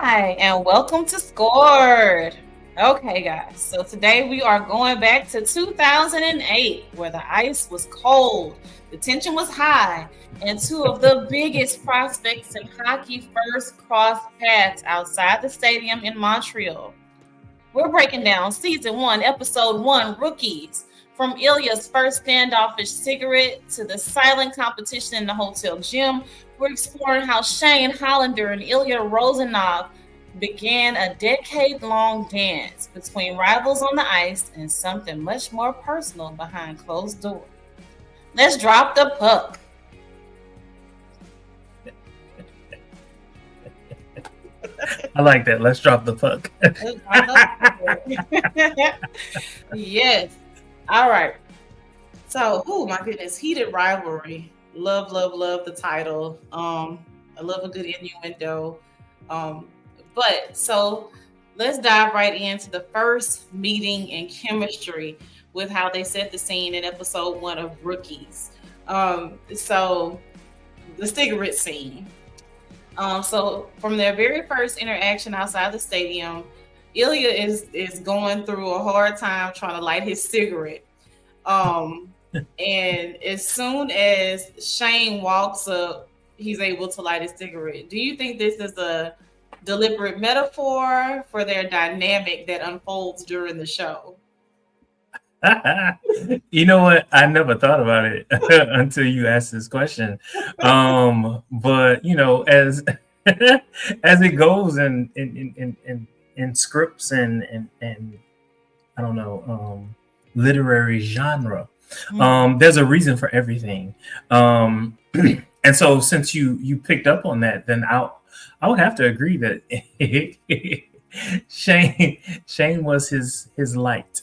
Hi, and welcome to ScQored. Okay, guys, so today we are going back to 2008, where the ice was cold, the tension was high, and two of the biggest prospects in hockey first crossed paths outside the stadium in Montreal. We're breaking down season one, episode one, Rookies. From Ilya's first standoffish cigarette to the silent competition in the hotel gym, we're exploring how Shane Hollander and Ilya Rozanov began a decade long dance between rivals on the ice and something much more personal behind closed doors. Let's drop the puck. I like that. Let's drop the puck. Yes. All right. So, oh my goodness, heated rivalry. Love, love, love the title. I love a good innuendo. Um, but let's dive right into the first meeting and chemistry with how they set the scene in episode one of Rookies. So the cigarette scene. So from their very first interaction outside the stadium, Ilya is going through a hard time trying to light his cigarette. And as soon as Shane walks up, he's able to light his cigarette. Do you think this is a deliberate metaphor for their dynamic that unfolds during the show? You know what? I never thought about it until you asked this question. But as it goes in scripts and I don't know literary genre, there's a reason for everything. And so since you picked up on that, then I would have to agree that Shane was his light.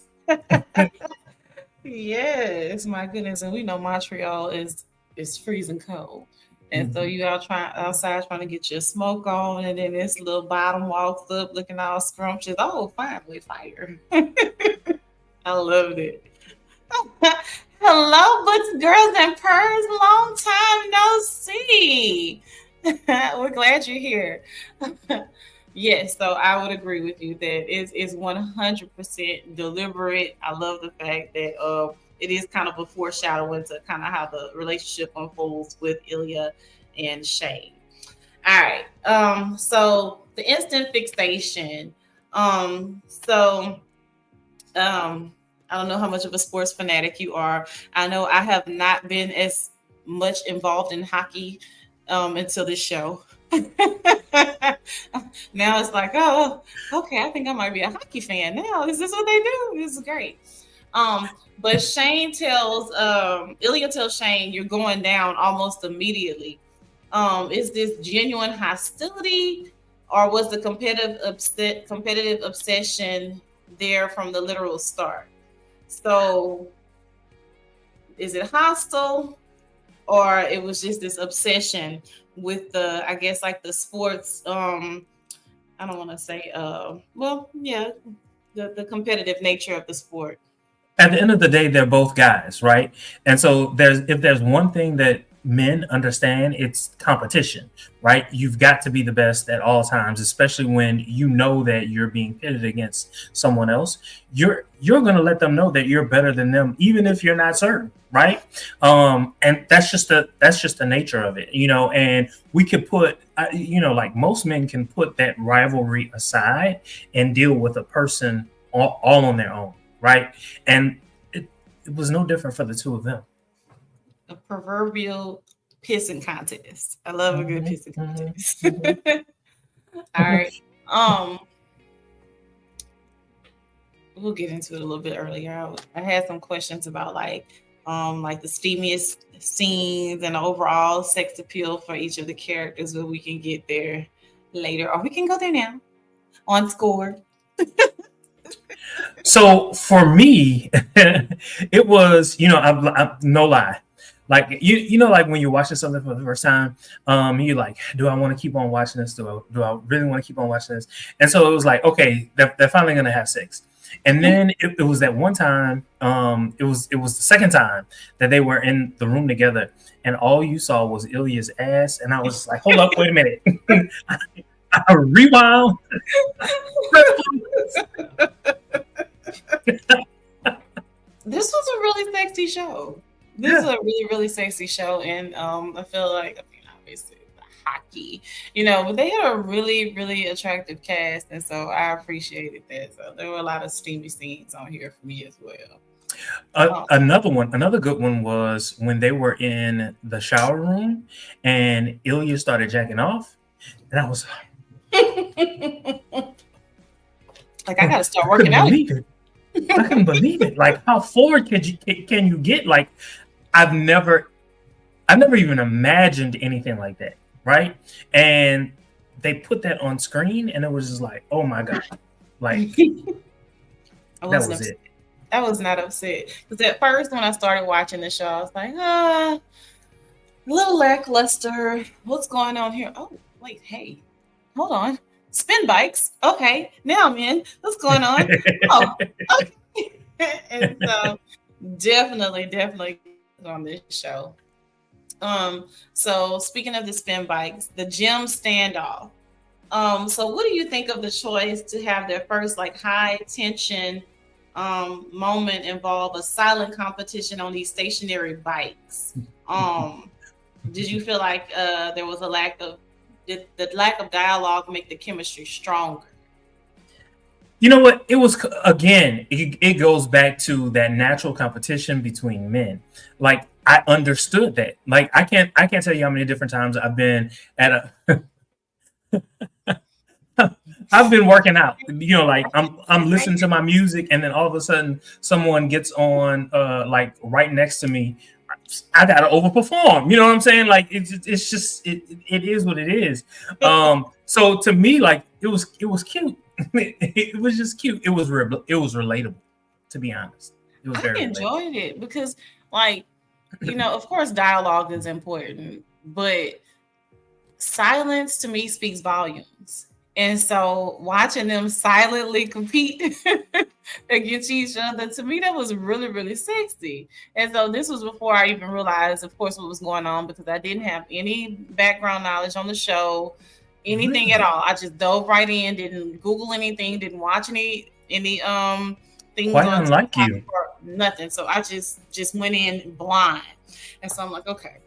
Yes, my goodness, and we know Montreal is freezing cold, and so you outside trying to get your smoke on, and then this little bottom walks up looking all scrumptious. Oh, finally, fire! I loved it. Hello, books, girls, and purrs. Long time no see. We're glad you're here. Yes, so I would agree with you that it's 100% deliberate. I love the fact that it is kind of a foreshadowing to kind of how the relationship unfolds with Ilya and Shane. All right. So the instant fixation. So I don't know how much of a sports fanatic you are. I know I have not been as much involved in hockey until this show. Now it's like, oh, okay, I think I might be a hockey fan now. Is this what they do? This is great. But Ilya tells Shane, you're going down almost immediately. Is this genuine hostility, or was the competitive obsession there from the literal start? So, is it hostile, or it was just this obsession with I guess like the sports? I don't want to say, the competitive nature of the sport. At the end of the day, they're both guys, right? And so if there's one thing that men understand, it's competition, right? You've got to be the best at all times, especially when you know that you're being pitted against someone else. You're going to let them know that you're better than them, even if you're not certain, right? And that's just the nature of it, And we could put, like most men can put that rivalry aside and deal with a person all on their own. Right. And it was no different for the two of them. A proverbial pissing contest. I love a good pissing contest. All right. We'll get into it a little bit earlier. I had some questions about like the steamiest scenes and the overall sex appeal for each of the characters, but we can get there later, or we can go there now on ScQored. So for me, it was, I no lie. Like, like when you're watching something for the first time, you're like, do I want to keep on watching this? Do I really want to keep on watching this? And so it was like, okay, they're finally going to have sex. And then it was that one time, it was the second time that they were in the room together, and all you saw was Ilya's ass. And I was like, hold up, wait a minute. Rewild. This was a really sexy show. This is a really, really sexy show, and I feel like, I mean, obviously the hockey, but they had a really, really attractive cast, and so I appreciated that. So there were a lot of steamy scenes on here for me as well. Another good one was when they were in the shower room and Ilya started jacking off, and I was like, I gotta start working out. I couldn't believe it. Like, how forward can you get? Like, I've never even imagined anything like that, right? And they put that on screen, and it was just like, oh my god, like that was it. I was not upset because at first when I started watching the show, I was like, a little lackluster. What's going on here? Oh wait, hey, hold on. Spin bikes. Okay, now I'm in. What's going on? Oh, okay. And so definitely on this show. So speaking of the spin bikes, the gym standoff. So what do you think of the choice to have their first like high tension moment involve a silent competition on these stationary bikes? Did you feel like there was a lack of did the lack of dialogue make the chemistry stronger? You know what? It was, again, it goes back to that natural competition between men. Like, I understood that. Like, I can't tell you how many different times I've been at I've been working out, like I'm listening to my music, and then all of a sudden someone gets on like right next to me. I gotta overperform. You know what I'm saying? Like, it's just it is what it is. So to me, like, it was cute. It was just cute. It was relatable, to be honest. It was very enjoyed it because, like, of course dialogue is important, but silence to me speaks volumes. And so watching them silently compete against each other, to me, that was really, really sexy. And so this was before I even realized, of course, what was going on, because I didn't have any background knowledge on the show, anything at all. I just dove right in, didn't Google anything, didn't watch any things. Quite unlike you. Nothing. So I just went in blind. And so I'm like, okay.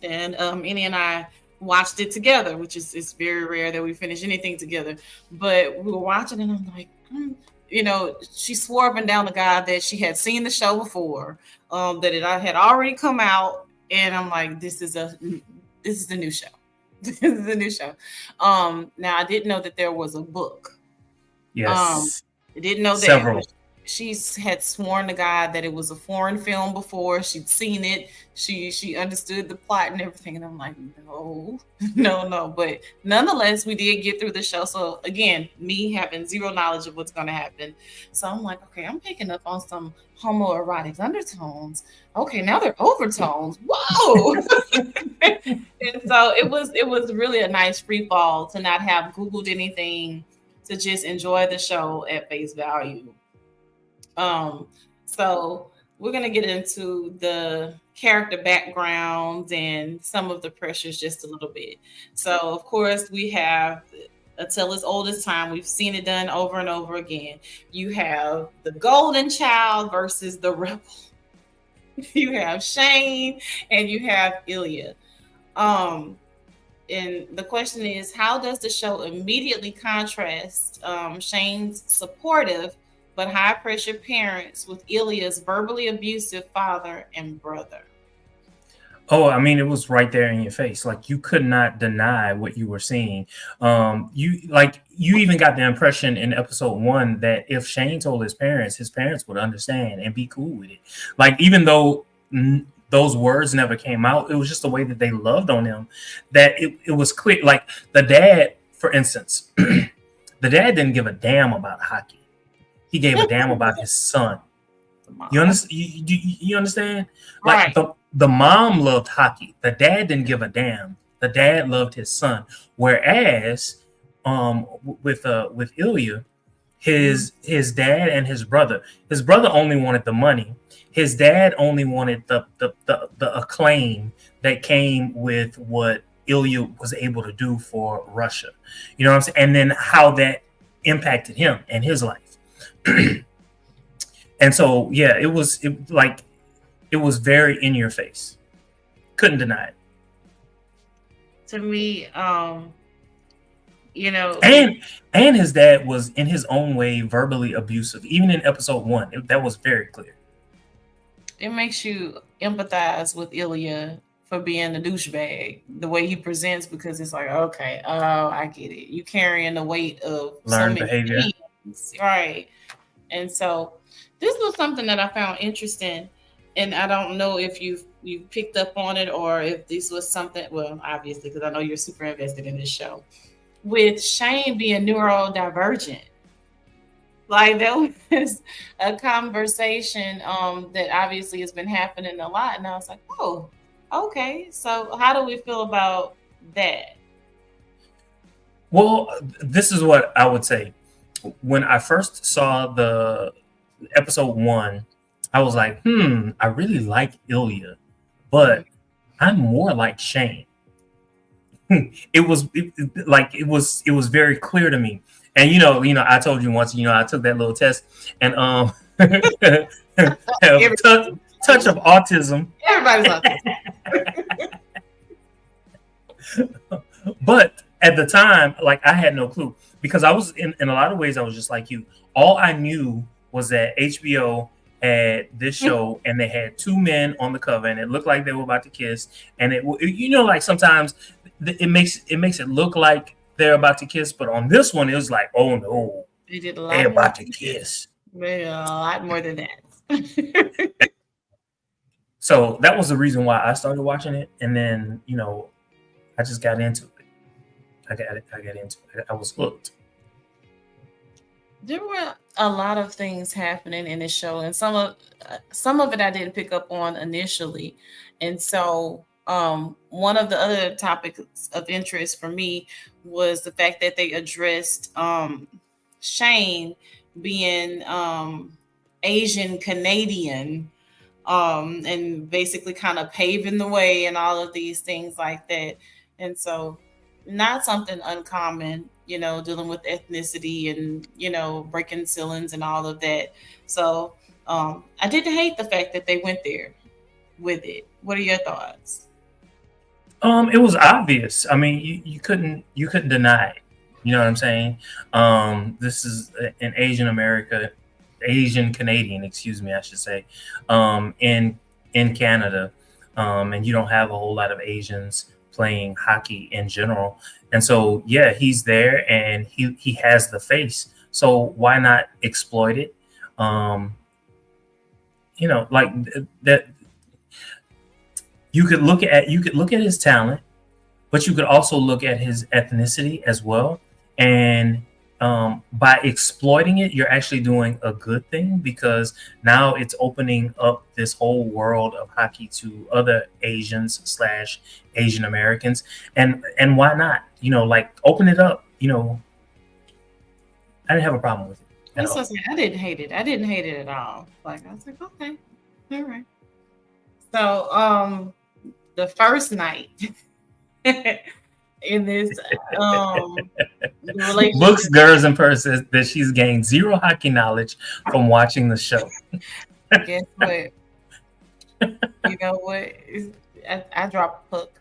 And Annie and I watched it together, which is it's very rare that we finish anything together. But we were watching, and I'm like, she swore up and down the guy that she had seen the show before, that it had already come out, and I'm like, this is the new show. This is the new show. Now I didn't know that there was a book. Yes. I didn't know that. Several. She had sworn to God that it was a foreign film before. She'd seen it. She understood the plot and everything. And I'm like, no. But nonetheless, we did get through the show. So again, me having zero knowledge of what's going to happen. So I'm like, okay, I'm picking up on some homoerotic undertones. Okay, now they're overtones. Whoa. And so it was really a nice free fall to not have Googled anything, to just enjoy the show at face value. So we're going to get into the character backgrounds and some of the pressures just a little bit. So of course we have until as old as time. We've seen it done over and over again. You have the golden child versus the rebel. You have Shane and you have Ilya. And the question is, how does the show immediately contrast Shane's supportive but high-pressure parents with Ilya's verbally abusive father and brother? Oh, I mean, it was right there in your face. Like, you could not deny what you were seeing. You even got the impression in episode 1 that if Shane told his parents would understand and be cool with it. Like, even though those words never came out, it was just the way that they loved on him, that it was clear. Like, the dad, for instance, the dad didn't give a damn about hockey. He gave a damn about his son. You understand? You understand? Like, right. The mom loved hockey. The dad didn't give a damn. The dad loved his son. Whereas, with Ilya, his dad and his brother only wanted the money. His dad only wanted the acclaim that came with what Ilya was able to do for Russia. You know what I'm saying? And then how that impacted him and his life. And so, yeah, it was very in your face. Couldn't deny it. To me, And his dad was in his own way verbally abusive, even in episode 1. That was very clear. It makes you empathize with Ilya for being a douchebag, the way he presents, because it's like, okay, oh, I get it. You carrying the weight of Learned so many behavior. things, right? And so this was something that I found interesting, and I don't know if you picked up on it or if this was something. Well, obviously, because I know you're super invested in this show. With Shane being neurodivergent, like that was a conversation that obviously has been happening a lot, and I was like, oh, okay. So how do we feel about that? Well, this is what I would say. When I first saw the episode 1, I was like, I really like Ilya, but I'm more like Shane. It was very clear to me. And I told you once, I took that little test and have touch of autism. Everybody's autism. But at the time, like, I had no clue, because I was in a lot of ways, I was just like you. All I knew was that HBO had this show and they had 2 men on the cover and it looked like they were about to kiss. And like sometimes it makes it look like they're about to kiss, but on this one it was like, oh no, they're about to kiss. A lot more than that. So that was the reason why I started watching it, and then I just got into it. I got into it. I was hooked. There were a lot of things happening in this show, and some of it I didn't pick up on initially, and so one of the other topics of interest for me was the fact that they addressed Shane being Asian Canadian, and basically kind of paving the way and all of these things like that. And so not something uncommon, dealing with ethnicity and, breaking ceilings and all of that. So I didn't hate the fact that they went there with it. What are your thoughts? It was obvious. I mean, you couldn't deny it. You know what I'm saying? This is an Asian Canadian, excuse me, I should say, in Canada, and you don't have a whole lot of Asians playing hockey in general. And so, yeah, he's there and he has the face. So why not exploit it? Like that. You could look at his talent, but you could also look at his ethnicity as well. And by exploiting it, you're actually doing a good thing, because now it's opening up this whole world of hockey to other Asians / Asian Americans. And why not? Like, open it up. I didn't have a problem with it. I didn't hate it. I didn't hate it at all. Like, I was like, okay, all right. So the first night in this relationship, Books, girls, and purses, that she's gained zero hockey knowledge from watching the show. Guess what? You know what? I dropped a hook.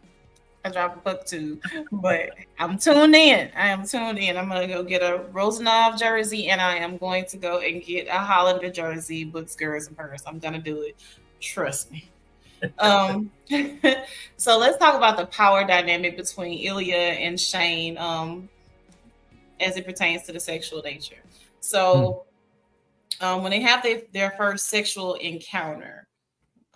I dropped a hook too, but I'm tuned in. I am tuned in. I'm gonna go get a Rozanov jersey, and I am going to go and get a Hollander jersey. Books, girls, and purse. I'm gonna do it. Trust me. So let's talk about the power dynamic between Ilya and Shane, as it pertains to the sexual nature. So when they have their first sexual encounter,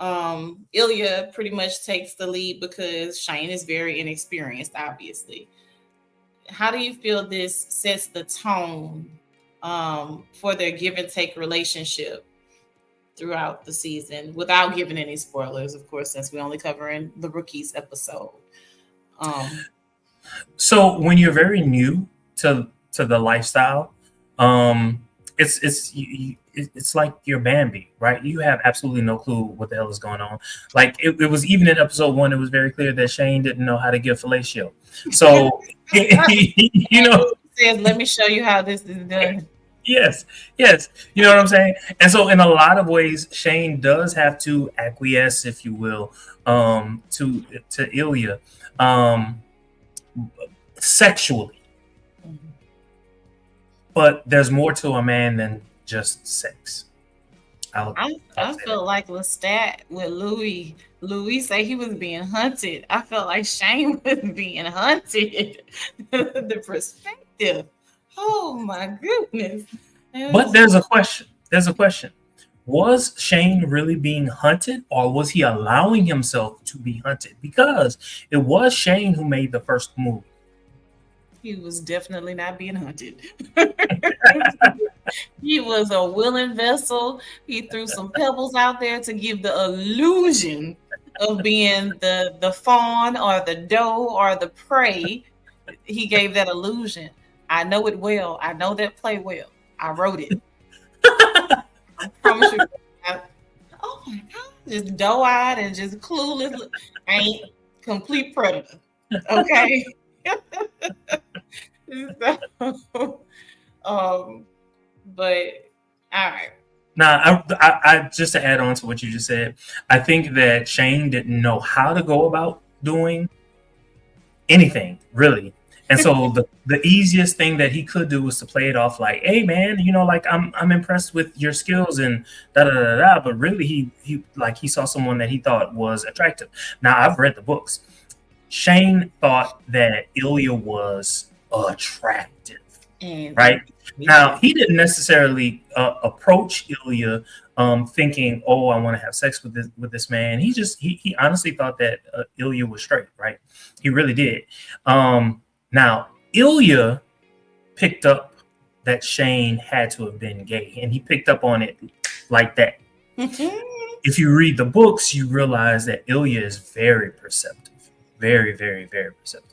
Ilya pretty much takes the lead because Shane is very inexperienced, obviously. How do you feel this sets the tone for their give and take relationship throughout the season, without giving any spoilers, of course, since we're only covering the rookies episode? So when you're very new to the lifestyle, It's like your Bambi, right? You have absolutely no clue what the hell is going on. Like it was even in episode 1, it was very clear that Shane didn't know how to give fellatio. So you know, He says, "Let me show you how this is done." yes, yes, you know what I'm saying. And so in a lot of ways, Shane does have to acquiesce, if you will, to Ilya, um, sexually. But there's more to a man than just sex. I felt like Lestat with Louis. Louis say he was being hunted. I felt like Shane was being hunted. The perspective. Oh my goodness. But there's a question. There's a question. Was Shane really being hunted, or was he allowing himself to be hunted? Because it was Shane who made the first move. He was definitely not being hunted. He was a willing vessel. He threw some pebbles out there to give the illusion of being the fawn or the doe or the prey. He gave that illusion. I know it well. I know that play well. I wrote it. I promise you. Oh my God. Just doe-eyed and just clueless. Ain't complete predator. Okay. So, but all right. Now, I just to add on to what you just said, I think that Shane didn't know how to go about doing anything really, and so the easiest thing that he could do was to play it off like, "Hey, man, you know, like I'm impressed with your skills and da da da da." But really, he saw someone that he thought was attractive. Now, I've read the books. Shane thought that Ilya was attractive. Right now, he didn't necessarily approach Ilya thinking, "Oh, I want to have sex with this man." He honestly thought that Ilya was straight. Right? He really did. Now, Ilya picked up that Shane had to have been gay, and he picked up on it like that. If you read the books, you realize that Ilya is very perceptive, very, very, very perceptive.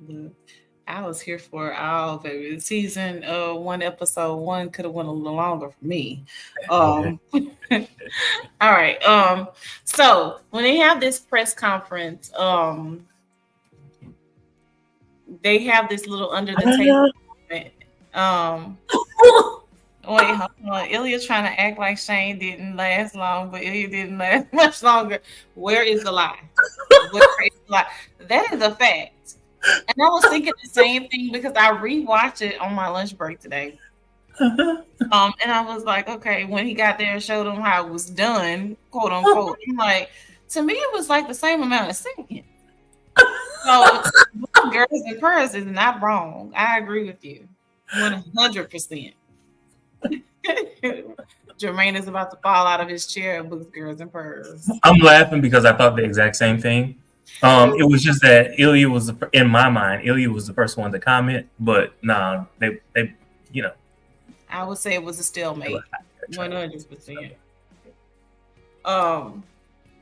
Look, I was here for it all, baby. Season 1, episode 1 could have went a little longer for me. All right. So when they have this press conference, they have this little under the table moment. Wait, hold on. Ilya trying to act like Shane didn't last long, but Ilya didn't last much longer. Where is the lie? Where is the lie? That is a fact. And I was thinking the same thing because I rewatched it on my lunch break today. And I was like, okay, when he got there and showed him how it was done, quote unquote, I'm like, to me, it was like the same amount of seconds. So, Girls and Purrs is not wrong. I agree with you 100%. Jermaine is about to fall out of his chair and books Girls and Purrs. I'm laughing because I thought the exact same thing. It was just that Ilya was, in my mind, Ilya was the first one to comment, but nah, they you know. I would say it was a stalemate, 100%.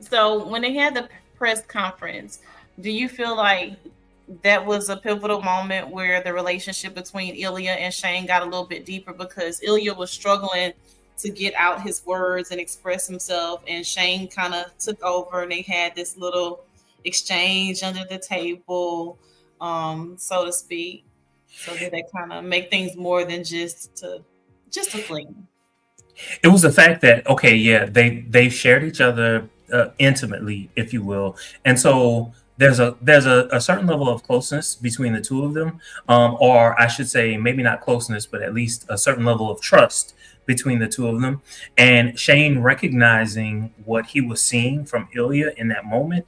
So when they had the press conference, do you feel like that was a pivotal moment where the relationship between Ilya and Shane got a little bit deeper because Ilya was struggling to get out his words and express himself, and Shane kind of took over, and they had this little exchange under the table, so to speak, so that they kind of make things more than just a fling. It was the fact that they shared each other intimately, if you will, and so there's a certain level of closeness between the two of them, or I should say maybe not closeness, but at least a certain level of trust between the two of them. And Shane recognizing what he was seeing from Ilya in that moment,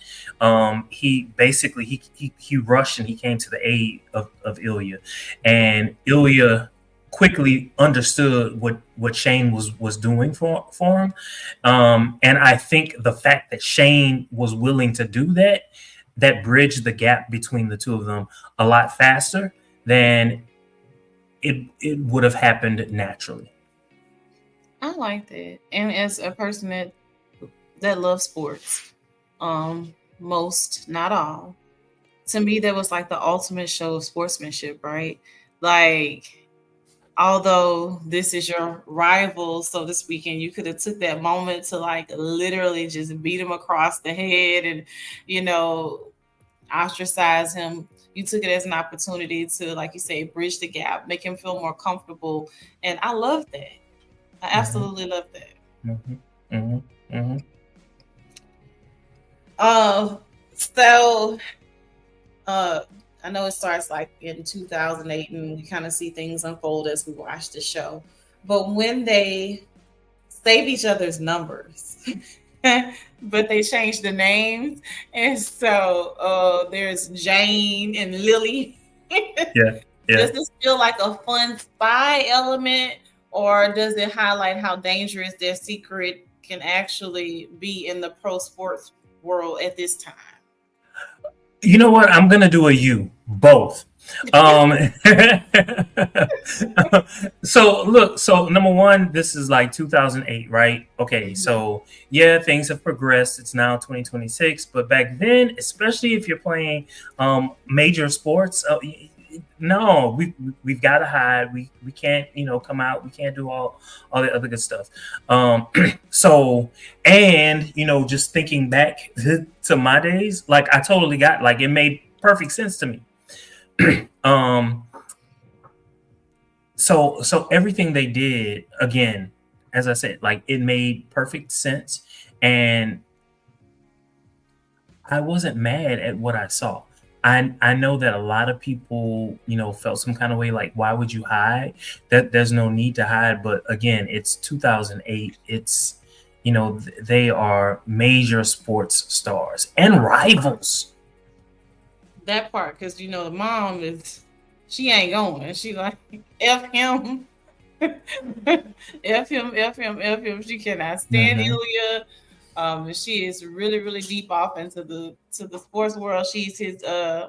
he basically he rushed and he came to the aid of Ilya, and Ilya quickly understood what Shane was doing for him, and I think the fact that Shane was willing to do that bridged the gap between the two of them a lot faster than it would have happened naturally. I like that. And as a person that loves sports, most, not all, to me, that was like the ultimate show of sportsmanship, right? Like, although this is your rival, so to speak, and you could have took that moment to like literally just beat him across the head and, you know, ostracize him. You took it as an opportunity to, like you say, bridge the gap, make him feel more comfortable. And I love that. I Mm-hmm. absolutely love that. Mm-hmm. Mm-hmm. Mm-hmm. Uh, so uh, I know it starts like in 2008, and we kind of see things unfold as we watch the show. But when they save each other's numbers, but they changed the names, and so there's Jane and Lily. Yeah. Yeah. Does this feel like a fun spy element, or does it highlight how dangerous their secret can actually be in the pro sports world at this time? You know what? I'm gonna do a you both. Um, so look, so number one, this is like 2008, right? Okay, Mhm. so yeah, things have progressed. It's now 2026, but back then, especially if you're playing major sports, no, we've got to hide. We can't, come out. We can't do all the other good stuff. Um, so and just thinking back to my days, like I totally got like it made perfect sense to me. um, so everything they did again, as I said, like it made perfect sense, and I wasn't mad at what I saw. I know that a lot of people, felt some kind of way like, why would you hide? That there's no need to hide. But again, it's 2008. It's, they are major sports stars and rivals. That part, because the mom is, she ain't going. She like f him, f him, f him, f him. She cannot stand Hmm. Ilya. She is really, really deep off into the sports world. She's his uh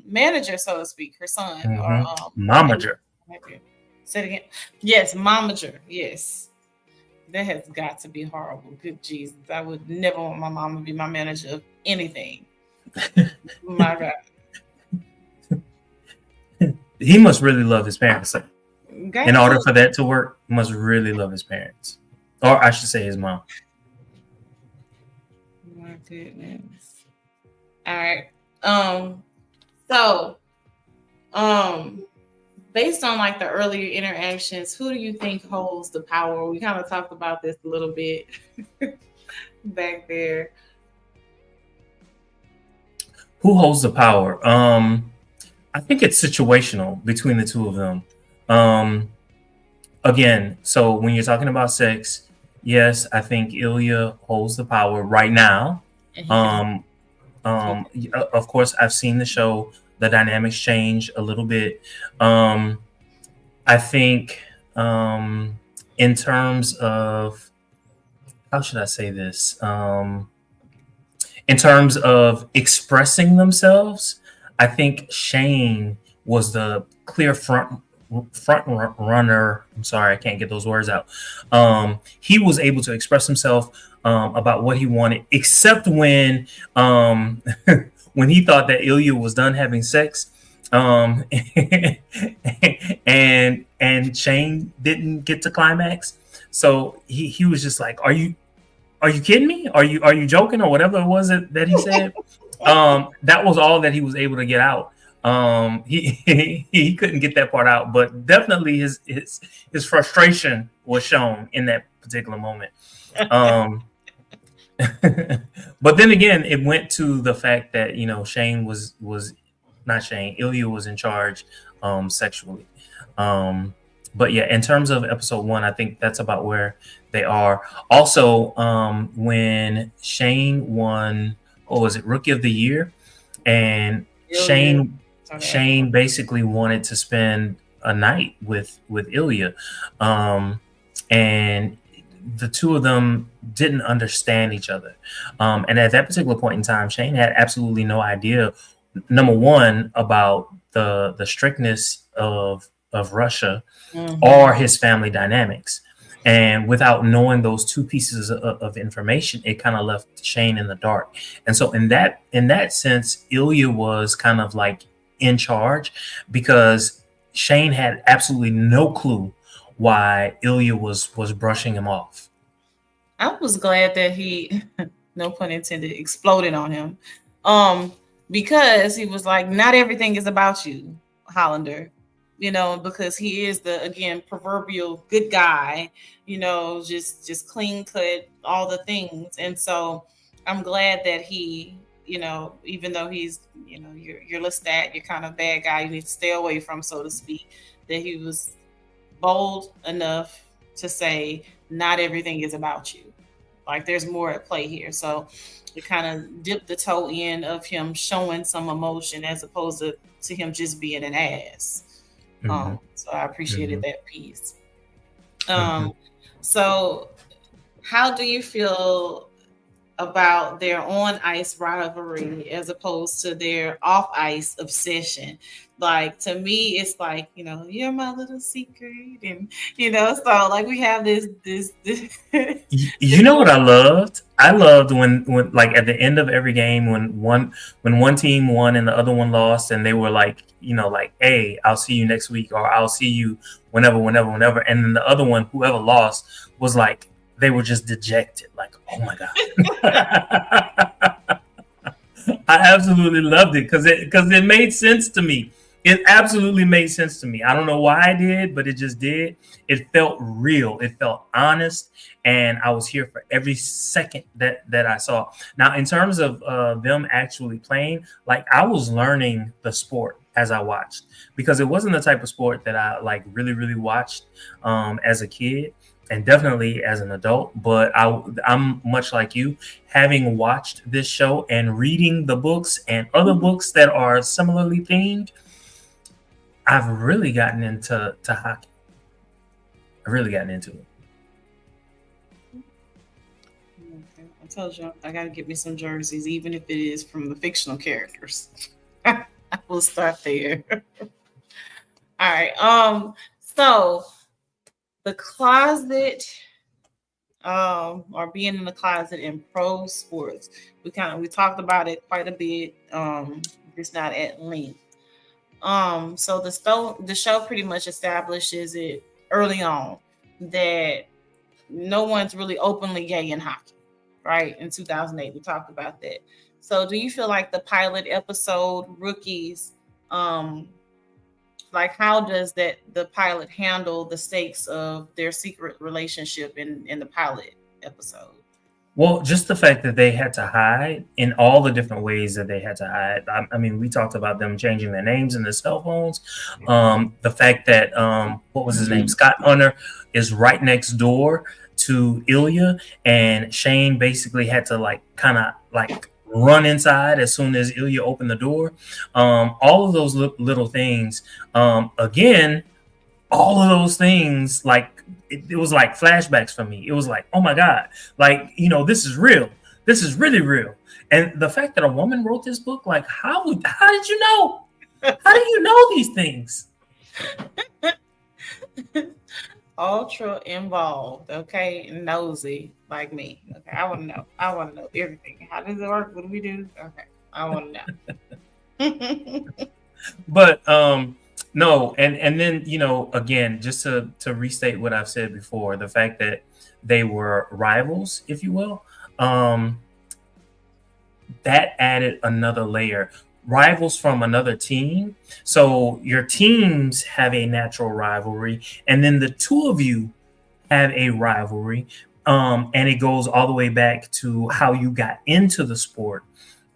manager, so to speak. Her son, or Hmm. nephew. Momager. Nephew. Say it again. Yes, momager. Yes, that has got to be horrible. Good Jesus, I would never want my mom to be my manager of anything. My God. He must really love his parents. In Got order to. for that to work, he must really love his parents, or I should say his mom. My goodness. All right. Um. So, um, based on like the earlier interactions, who do you think holds the power? We kind of talked about this a little bit back there. Who holds the power? I think it's situational between the two of them. Um, Again, so when you're talking about sex, yes, I think Ilya holds the power right now. And he can. Um, Okay. of course, I've seen the show. The dynamics change a little bit. Um, I think in terms of how should I say this? In terms of expressing themselves, I think Shane was the clear runner. I'm sorry, I can't get those words out. He was able to express himself about what he wanted, except when when he thought that Ilya was done having sex, um, and Shane didn't get to climax. So he was just like, are you kidding me? Are you joking or whatever it was that he said? That was all that he was able to get out. He couldn't get that part out, but definitely his frustration was shown in that particular moment. Um, but then again, it went to the fact that Shane was not Shane. Ilya was in charge sexually. Um, but yeah, in terms of episode one, I think that's about where they are. Also, when Shane won, what was it, Rookie of the Year, and Ilya. Shane basically wanted to spend a night with Ilya, and the two of them didn't understand each other. And at that particular point in time, Shane had absolutely no idea. Number one, about the strictness of Russia Mm-hmm. or his family dynamics. And without knowing those two pieces of information, it kind of left Shane in the dark. And so in that sense, Ilya was kind of like in charge because Shane had absolutely no clue why Ilya was brushing him off. I was glad that he, no pun intended, exploded on him. Um, because he was like, not everything is about you, Hollander. Because he is the again proverbial good guy, just clean cut, all the things. And so I'm glad that he, even though he's, you're listed at, you're kind of bad guy, you need to stay away from, so to speak, that he was bold enough to say not everything is about you. Like there's more at play here. So it kind of dipped the toe in of him showing some emotion as opposed to him just being an ass. Mm-hmm. So I appreciated that piece. Mm-hmm. So how do you feel about their on ice rivalry as opposed to their off ice obsession? Like to me, it's like, you're my little secret, and so like we have this You know what I loved? I loved when like at the end of every game when one team won and the other one lost, and they were like, like, hey, I'll see you next week, or I'll see you whenever, and then the other one, whoever lost, was like, they were just dejected, like, oh my god. I absolutely loved it because it made sense to me. It absolutely made sense to me. I don't know why I did, but it just did. It felt real. It felt honest, and I was here for every second that I saw. Now, in terms of them actually playing, like I was learning the sport as I watched, because it wasn't the type of sport that I like really watched as a kid, and definitely as an adult. But I'm much like you, having watched this show and reading the books and other books that are similarly themed. I've really gotten into hockey. I've really gotten into it. Okay. I told you I gotta get me some jerseys, even if it is from the fictional characters. We'll start there. All right. So the closet, or being in the closet in pro sports, we talked about it quite a bit, just not at length. So the show pretty much establishes it early on that no one's really openly gay in hockey, right? In 2008, we talked about that. So do you feel like the pilot episode Rookies, um, like how does the pilot handle the stakes of their secret relationship in the pilot episode? Well, just the fact that they had to hide in all the different ways that they had to hide. I mean, we talked about them changing their names and their cell phones. The fact that what was his name, Scott Hunter, is right next door to Ilya, and Shane basically had to like kind of like run inside as soon as Ilya opened the door. All of those little things. Again, all of those things, like it was like flashbacks for me. It was like, oh my god, like this is real. This is really real. And the fact that a woman wrote this book, like how did you know? How do you know these things? Ultra involved, okay, nosy like me. Okay, I want to know. I want to know everything. How does it work? What do we do? Okay, I want to know. But no, and then again, just to restate what I've said before, the fact that they were rivals, if you will, that added another layer. Rivals from another team, so your teams have a natural rivalry, and then the two of you have a rivalry, and it goes all the way back to how you got into the sport.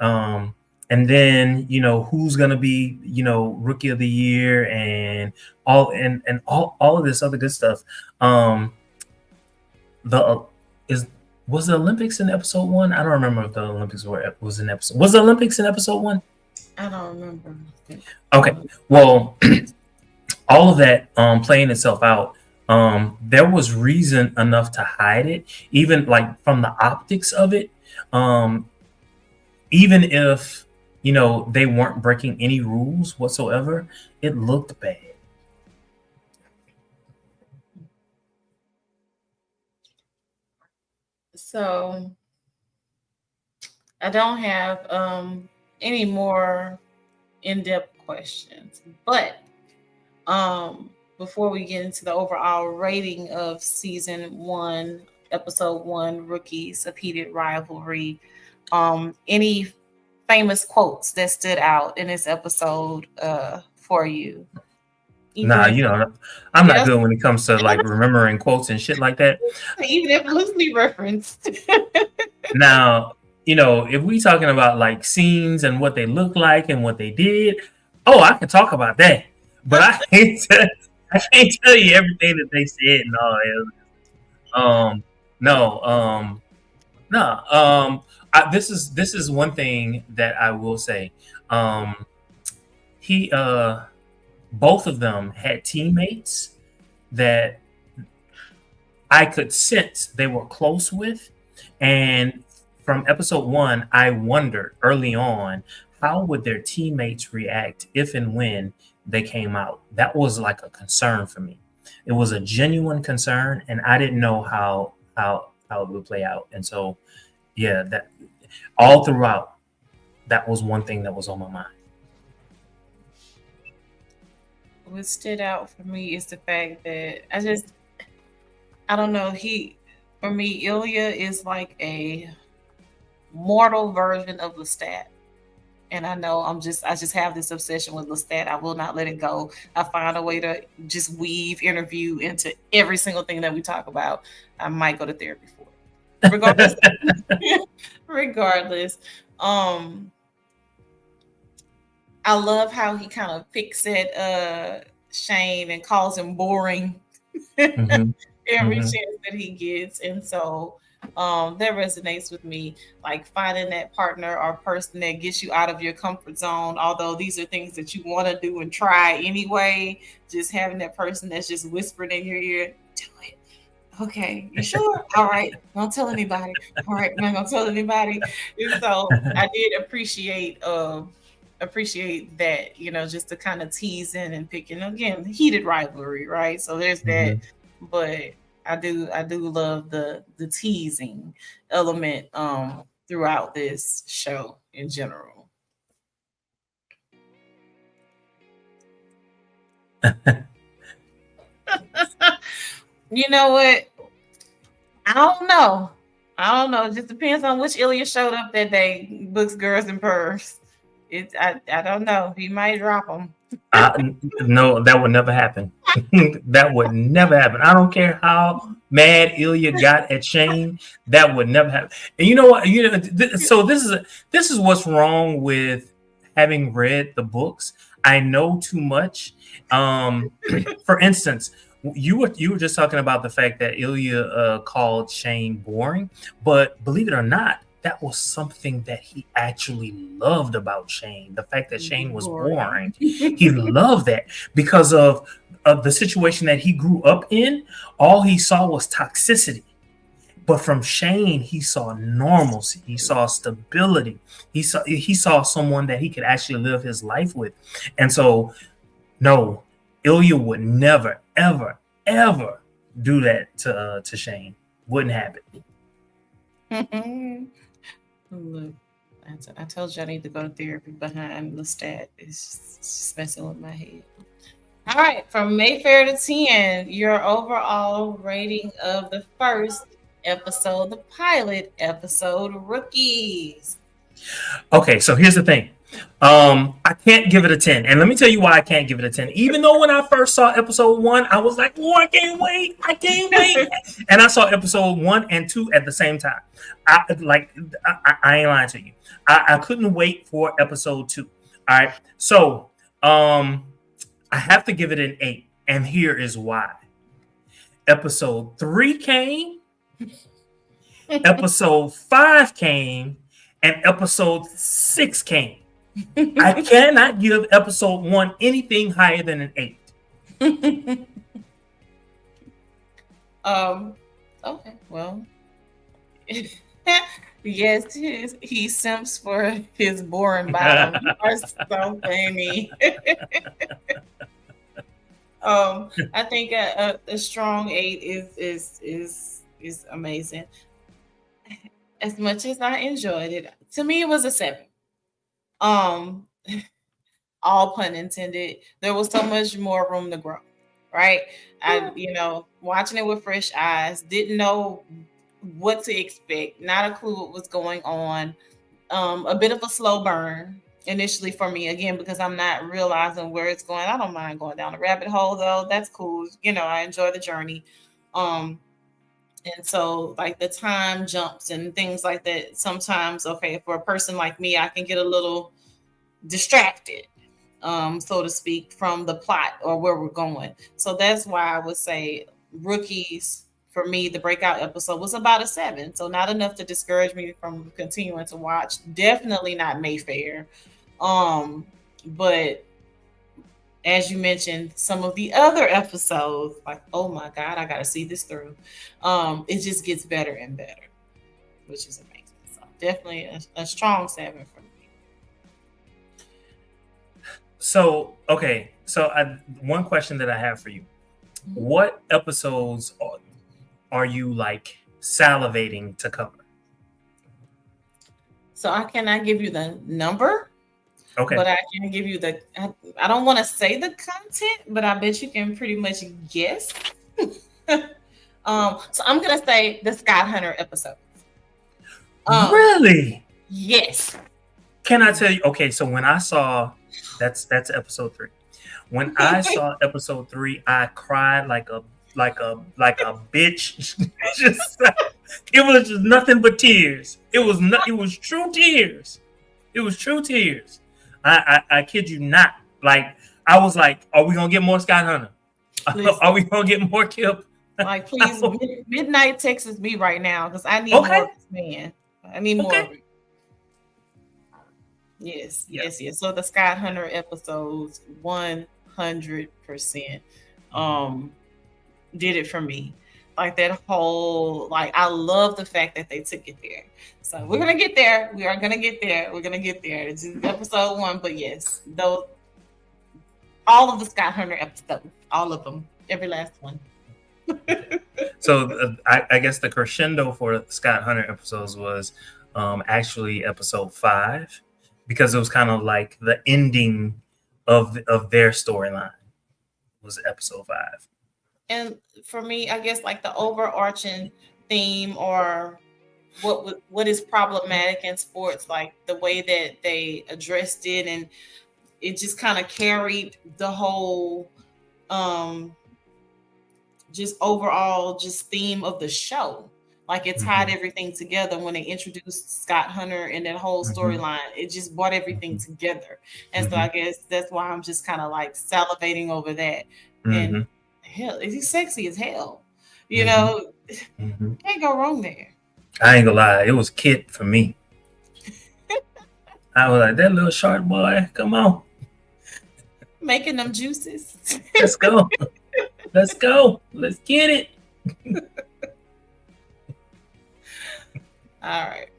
And then who's gonna be rookie of the year, and all of this other good stuff. The is Was the Olympics in episode one? I don't remember if the Olympics was in episode. Was the Olympics in episode one? I don't remember. Okay, well, all of that playing itself out. There was reason enough to hide it, even like from the optics of it. Even if they weren't breaking any rules whatsoever, it looked bad. So I don't have any more in-depth questions, but Before we get into the overall rating of season 1, episode 1, Rookies of Heated Rivalry, any famous quotes that stood out in this episode for you? Even Nah, if I'm not yes, good when it comes to like remembering quotes and shit like that. even if loosely referenced. Now, if we talking about like scenes and what they look like and what they did, oh, I can talk about that. But I can't tell you everything that they said and all that. No, no. This is one thing that I will say. He Both of them had teammates that I could sense they were close with. And from episode 1, I wondered early on, how would their teammates react if and when they came out? That was like a concern for me. It was a genuine concern, and I didn't know how it would play out. And so, yeah, that all throughout, that was one thing that was on my mind. What stood out for me is the fact that I don't know, for me, Ilya is like a mortal version of Lestat. And I know I just have this obsession with Lestat. I will not let it go. I find a way to just weave interview into every single thing that we talk about. I might go to therapy for it. Regardless. Regardless. I love how he kind of picks at Shane and calls him boring Mm-hmm. every Mm-hmm. chance that he gets. And so that resonates with me, like finding that partner or person that gets you out of your comfort zone. Although these are things that you want to do and try anyway, just having that person that's just whispering in your ear, do it. Okay, you sure? All right, don't tell anybody. All right, I'm not gonna tell anybody. And so I did appreciate that, just to kind of teasing and picking again, heated rivalry, right? So there's that, Mm-hmm. but I do love the teasing element throughout this show in general. You know what? I don't know. I don't know. It just depends on which Ilya showed up that day. Books, girls, and purrs. I don't know. He might drop them. No, that would never happen. That would never happen. I don't care how mad Ilya got at Shane. That would never happen. And you know what? So this is what's wrong with having read the books. I know too much. For instance, you were just talking about the fact that Ilya called Shane boring, but believe it or not, that was something that he actually loved about Shane. The fact that Shane was boring, he loved that because of the situation that he grew up in. All he saw was toxicity. But from Shane, he saw normalcy. He saw stability. He saw someone that he could actually live his life with. And so, no, Ilya would never, ever, ever do that to Shane. Wouldn't happen. Look, I told you I need to go to therapy behind the stat. It's just messing with my head. All right, from Mayfair to 10, your overall rating of the first episode, the pilot episode, Rookies. Okay, so here's the thing. I can't give it a 10. And let me tell you why I can't give it a 10. Even though when I first saw episode 1, I was like, oh, I can't wait. I can't wait. And I saw episode 1 and 2 at the same time. I ain't lying to you. I couldn't wait for episode 2. All right. So I have to give it an 8. And here is why. Episode 3 came, episode 5 came, and episode 6 came. I cannot give episode 1 anything higher than an 8. Okay, well, yes, he simps for his boring bottom. You are so funny. I think a strong 8 is amazing. As much as I enjoyed it, to me it was a 7. Um, all pun intended. There was so much more room to grow, right? I, watching it with fresh eyes, didn't know what to expect, not a clue what was going on. A bit of a slow burn initially for me, again, because I'm not realizing where it's going. I don't mind going down a rabbit hole though. That's cool. I enjoy the journey. Um, and so like the time jumps and things like that. Sometimes, okay, for a person like me, I can get a little distracted, so to speak, from the plot or where we're going. So that's why I would say Rookies, for me, the breakout episode was about a 7. So not enough to discourage me from continuing to watch. Definitely not Mayfair. But as you mentioned, some of the other episodes, like, oh my God, I gotta see this through. It just gets better and better, which is amazing. So definitely a strong 7 for me. So, okay. So one question that I have for you. What episodes are you like salivating to cover? So I cannot give you the number. Okay. But I can give you I don't want to say the content, but I bet you can pretty much guess. So I'm going to say the Scott Hunter episode. Really? Yes. Can I tell you? Okay, so when I saw, that's episode 3. When I saw episode 3, I cried like a bitch. It was just nothing but tears. It was true tears. It was true tears. I kid you not. Like, I was like, are we gonna get more Scott Hunter? Are we gonna get more Kip? Like, please, midnight Texas me right now, because I need more of this man. I need more of it. Yes. So the Scott Hunter episodes 100% did it for me. Like that whole, like, I love the fact that they took it there. So we're gonna get there. We are gonna get there. We're gonna get there. It's just episode 1, but yes, those, all of the Scott Hunter episodes, all of them, every last one. So I guess the crescendo for Scott Hunter episodes was actually episode 5, because it was kind of like the ending of their storyline was episode 5. And for me, I guess like the overarching theme, or what is problematic in sports, like the way that they addressed it, and it just kind of carried the whole just overall just theme of the show. Like it tied everything together when they introduced Scott Hunter and that whole storyline. It just brought everything together. And so I guess that's why I'm just kind of like salivating over that. And hell, he's sexy as hell. Can't go wrong there. I ain't gonna lie, it was Kit for me. I was like, that little shark boy, come on. Making them juices. Let's go. Let's go. Let's get it. All right.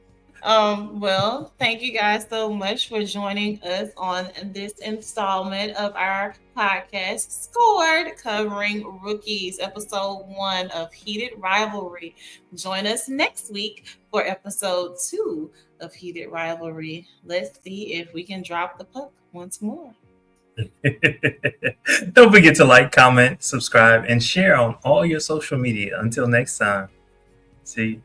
Well, thank you guys so much for joining us on this installment of our podcast, ScQored, covering Rookies, episode 1 of Heated Rivalry. Join us next week for episode 2 of Heated Rivalry. Let's see if we can drop the puck once more. Don't forget to like, comment, subscribe, and share on all your social media. Until next time, see you.